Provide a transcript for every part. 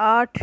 8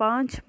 5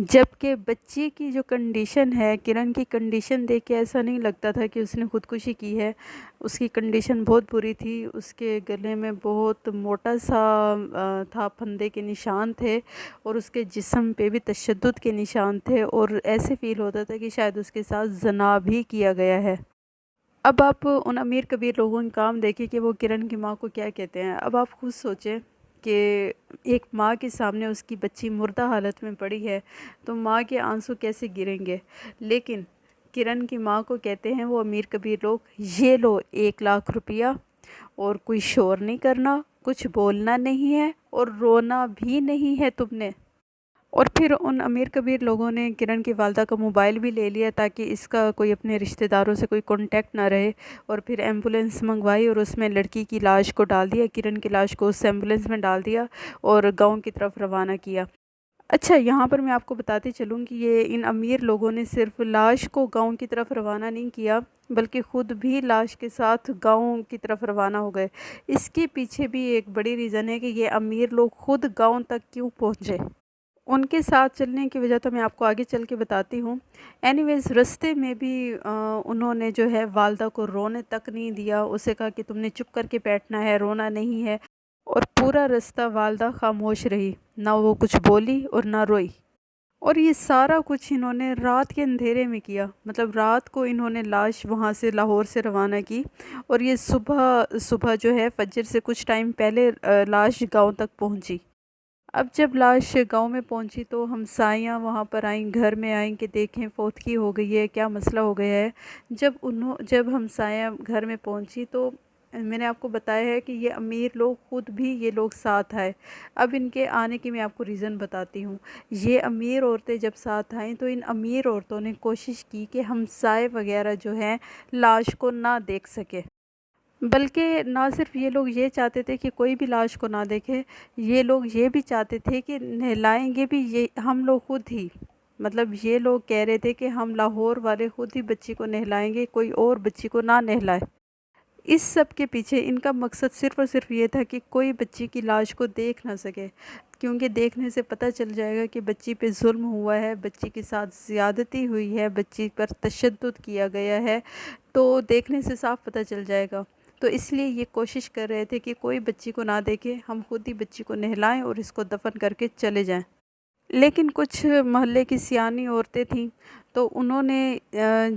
جبکہ بچی کی جو کنڈیشن ہے، کرن کی کنڈیشن دیکھ کے ایسا نہیں لگتا تھا کہ اس نے خودکشی کی ہے۔ اس کی کنڈیشن بہت بری تھی، اس کے گلے میں بہت موٹا سا تھا، پھندے کے نشان تھے، اور اس کے جسم پہ بھی تشدد کے نشان تھے، اور ایسے فیل ہوتا تھا کہ شاید اس کے ساتھ زنا بھی کیا گیا ہے۔ اب آپ ان امیر کبیر لوگوں کا کام دیکھیں کہ وہ کرن کی ماں کو کیا کہتے ہیں۔ اب آپ خود سوچیں کہ ایک ماں کے سامنے اس کی بچی مردہ حالت میں پڑی ہے تو ماں کے آنسو کیسے گریں گے، لیکن کرن کی ماں کو کہتے ہیں وہ امیر کبیر لوگ، یہ لو 1 لاکھ روپیہ، اور کوئی شور نہیں کرنا، کچھ بولنا نہیں ہے، اور رونا بھی نہیں ہے تم نے۔ اور پھر ان امیر کبیر لوگوں نے کرن کی والدہ کا موبائل بھی لے لیا تاکہ اس کا کوئی اپنے رشتہ داروں سے کوئی کانٹیکٹ نہ رہے، اور پھر ایمبولینس منگوائی اور اس میں لڑکی کی لاش کو ڈال دیا، کرن کی لاش کو اس ایمبولینس میں ڈال دیا اور گاؤں کی طرف روانہ کیا۔ اچھا، یہاں پر میں آپ کو بتاتی چلوں کہ یہ ان امیر لوگوں نے صرف لاش کو گاؤں کی طرف روانہ نہیں کیا، بلکہ خود بھی لاش کے ساتھ گاؤں کی طرف روانہ ہو گئے۔ اس کے پیچھے بھی ایک بڑی ریزن ہے کہ یہ امیر لوگ خود گاؤں تک کیوں پہنچے۔ ان کے ساتھ چلنے کی وجہ تو میں آپ کو آگے چل کے بتاتی ہوں۔ اینی ویز رستے میں بھی انہوں نے جو ہے والدہ کو رونے تک نہیں دیا، اسے کہا کہ تم نے چپ کر کے بیٹھنا ہے، رونا نہیں ہے، اور پورا رستہ والدہ خاموش رہی، نہ وہ کچھ بولی اور نہ روئی۔ اور یہ سارا کچھ انہوں نے رات کے اندھیرے میں کیا، مطلب رات کو انہوں نے لاش وہاں سے لاہور سے روانہ کی، اور یہ صبح جو ہے فجر سے کچھ ٹائم پہلے لاش گاؤں تک پہنچی۔ اب جب لاش گاؤں میں پہنچی تو ہمسائیاں وہاں پر آئیں، گھر میں آئیں کہ دیکھیں فوتگی ہو گئی ہے، کیا مسئلہ ہو گیا ہے۔ جب ہمسایاں گھر میں پہنچی تو میں نے آپ کو بتایا ہے کہ یہ امیر لوگ خود بھی یہ لوگ ساتھ آئے۔ اب ان کے آنے کی میں آپ کو ریزن بتاتی ہوں۔ یہ امیر عورتیں جب ساتھ آئیں تو ان امیر عورتوں نے کوشش کی کہ ہمسائے وغیرہ جو ہیں لاش کو نہ دیکھ سکے، بلکہ نہ صرف یہ لوگ یہ چاہتے تھے کہ کوئی بھی لاش کو نہ دیکھے، یہ لوگ یہ بھی چاہتے تھے کہ نہلائیں گے بھی یہ ہم لوگ خود ہی، مطلب یہ لوگ کہہ رہے تھے کہ ہم لاہور والے خود ہی بچی کو نہلائیں گے، کوئی اور بچی کو نہ نہلائے۔ اس سب کے پیچھے ان کا مقصد صرف اور صرف یہ تھا کہ کوئی بچی کی لاش کو دیکھ نہ سکے، کیونکہ دیکھنے سے پتہ چل جائے گا کہ بچی پہ ظلم ہوا ہے، بچی کے ساتھ زیادتی ہوئی ہے، بچی پر تشدد کیا گیا ہے، تو دیکھنے سے صاف پتہ چل جائے گا۔ تو اس لیے یہ کوشش کر رہے تھے کہ کوئی بچی کو نہ دیکھے، ہم خود ہی بچی کو نہلائیں اور اس کو دفن کر کے چلے جائیں۔ لیکن کچھ محلے کی سیانی عورتیں تھیں، تو انہوں نے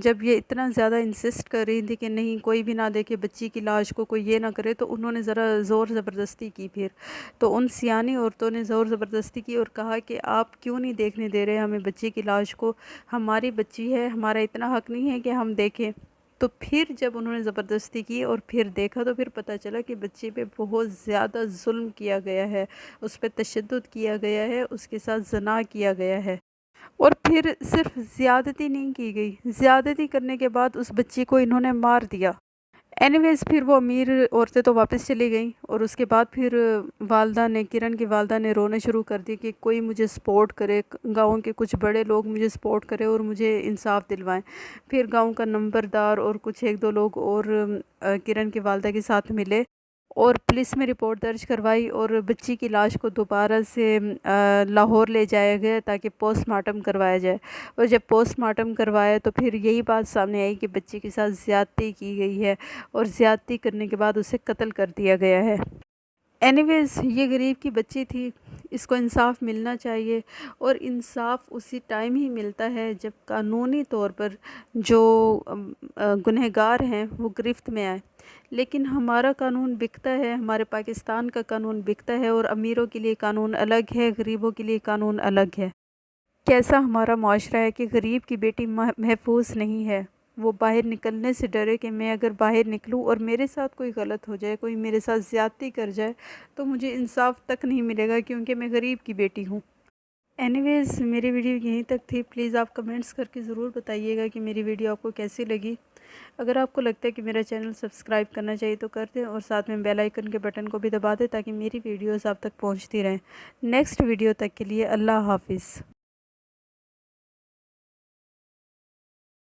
جب یہ اتنا زیادہ انسسٹ کر رہی تھی کہ نہیں کوئی بھی نہ دیکھے بچی کی لاش کو، کوئی یہ نہ کرے، تو انہوں نے ذرا زور زبردستی کی پھر۔ تو ان سیانی عورتوں نے زور زبردستی کی اور کہا کہ آپ کیوں نہیں دیکھنے دے رہے ہمیں بچی کی لاش کو، ہماری بچی ہے، ہمارا اتنا حق نہیں ہے کہ ہم دیکھیں۔ تو پھر جب انہوں نے زبردستی کی اور پھر دیکھا تو پھر پتہ چلا کہ بچی پہ بہت زیادہ ظلم کیا گیا ہے، اس پہ تشدد کیا گیا ہے، اس کے ساتھ زنا کیا گیا ہے۔ اور پھر صرف زیادتی نہیں کی گئی، زیادتی کرنے کے بعد اس بچی کو انہوں نے مار دیا۔ اینی ویز پھر وہ امیر عورتیں تو واپس چلی گئیں، اور اس کے بعد پھر کرن کی والدہ نے رونے شروع کر دی کہ کوئی مجھے سپورٹ کرے، گاؤں کے کچھ بڑے لوگ مجھے سپورٹ کرے اور مجھے انصاف دلوائیں۔ پھر گاؤں کا نمبردار اور کچھ ایک دو لوگ اور کرن کی والدہ کے ساتھ ملے اور پولیس میں رپورٹ درج کروائی، اور بچی کی لاش کو دوبارہ سے لاہور لے جایا گیا تاکہ پوسٹ مارٹم کروایا جائے۔ اور جب پوسٹ مارٹم کروایا تو پھر یہی بات سامنے آئی کہ بچی کے ساتھ زیادتی کی گئی ہے، اور زیادتی کرنے کے بعد اسے قتل کر دیا گیا ہے۔ اینی ویز یہ غریب کی بچی تھی، اس کو انصاف ملنا چاہیے، اور انصاف اسی ٹائم ہی ملتا ہے جب قانونی طور پر جو گنہگار ہیں وہ گرفت میں آئے۔ لیکن ہمارا قانون بکتا ہے، ہمارے پاکستان کا قانون بکتا ہے، اور امیروں کے لیے قانون الگ ہے، غریبوں کے لیے قانون الگ ہے۔ کیسا ہمارا معاشرہ ہے کہ غریب کی بیٹی محفوظ نہیں ہے، وہ باہر نکلنے سے ڈرے کہ میں اگر باہر نکلوں اور میرے ساتھ کوئی غلط ہو جائے، کوئی میرے ساتھ زیادتی کر جائے تو مجھے انصاف تک نہیں ملے گا کیونکہ میں غریب کی بیٹی ہوں۔ اینی ویز میری ویڈیو یہیں تک تھی، پلیز آپ کمنٹس کر کے ضرور بتائیے گا کہ میری ویڈیو آپ کو کیسی لگی۔ اگر آپ کو لگتا ہے کہ میرا چینل سبسکرائب کرنا چاہیے تو کر دیں، اور ساتھ میں بیل آئیکن کے بٹن کو بھی دبا دیں تاکہ میری ویڈیوز آپ تک پہنچتی رہیں۔ نیکسٹ ویڈیو تک کے لیے اللہ حافظ۔